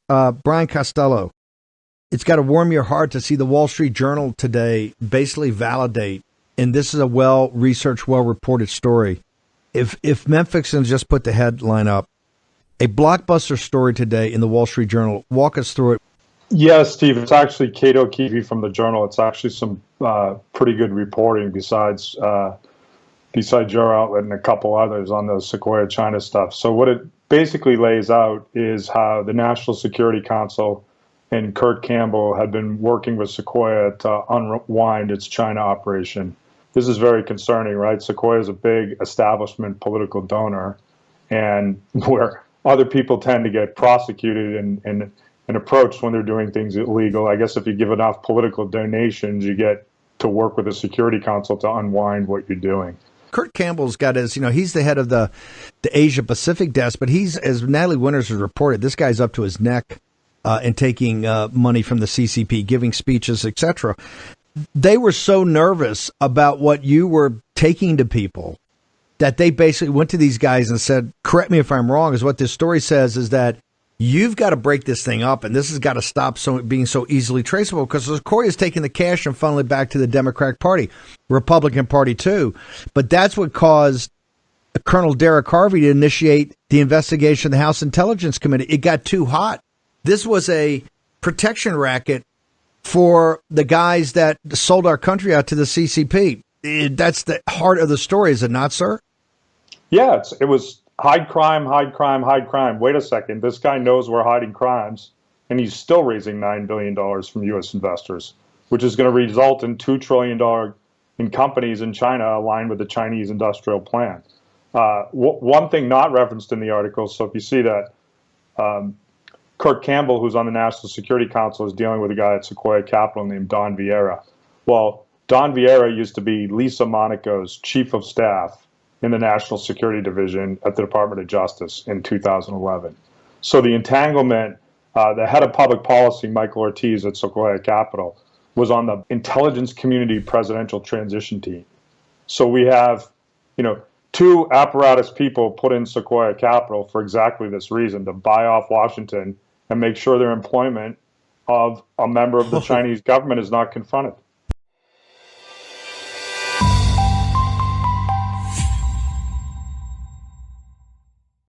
Brian Costello, it's got to warm your heart to see the Wall Street Journal today basically validate, and this is a well-researched, well-reported story. If Memphis can just put the headline up, a blockbuster story today in the Wall Street Journal. Walk us through it. Yes, Steve. It's actually Kate O'Keefe from the Journal. It's actually some pretty good reporting besides your outlet and a couple others on the Sequoia China stuff. So what it basically lays out is how the National Security Council and Kurt Campbell had been working with Sequoia to unwind its China operation. This is very concerning, right? Sequoia is a big establishment political donor, and where other people tend to get prosecuted and approached when they're doing things illegal. I guess if you give enough political donations, you get to work with the Security Council to unwind what you're doing. Kurt Campbell's got his, he's the head of the Asia Pacific desk, but he's, as Natalie Winters has reported, this guy's up to his neck in taking money from the CCP, giving speeches, etc. They were so nervous about what you were taking to people that they basically went to these guys and said, correct me if I'm wrong, is what this story says, is that you've got to break this thing up, and this has got to stop being so easily traceable, because Sequoia is taking the cash and funneling it back to the Democratic Party, Republican Party too. But that's what caused Colonel Derek Harvey to initiate the investigation of the House Intelligence Committee. It got too hot. This was a protection racket for the guys that sold our country out to the CCP. That's the heart of the story, is it not, sir? Yeah, it was hide crime, hide crime, hide crime. Wait a second. This guy knows we're hiding crimes, and he's still raising $9 billion from U.S. investors, which is going to result in $2 trillion in companies in China aligned with the Chinese industrial plan. One thing not referenced in the article, so if you see that, Kurt Campbell, who's on the National Security Council, is dealing with a guy at Sequoia Capital named Don Vieira. Well, Don Vieira used to be Lisa Monaco's chief of staff in the National Security Division at the Department of Justice in 2011. So the entanglement, the head of public policy, Michael Ortiz at Sequoia Capital, was on the intelligence community presidential transition team. So we have, two apparatus people put in Sequoia Capital for exactly this reason, to buy off Washington and make sure their employment of a member of the Chinese government is not confronted.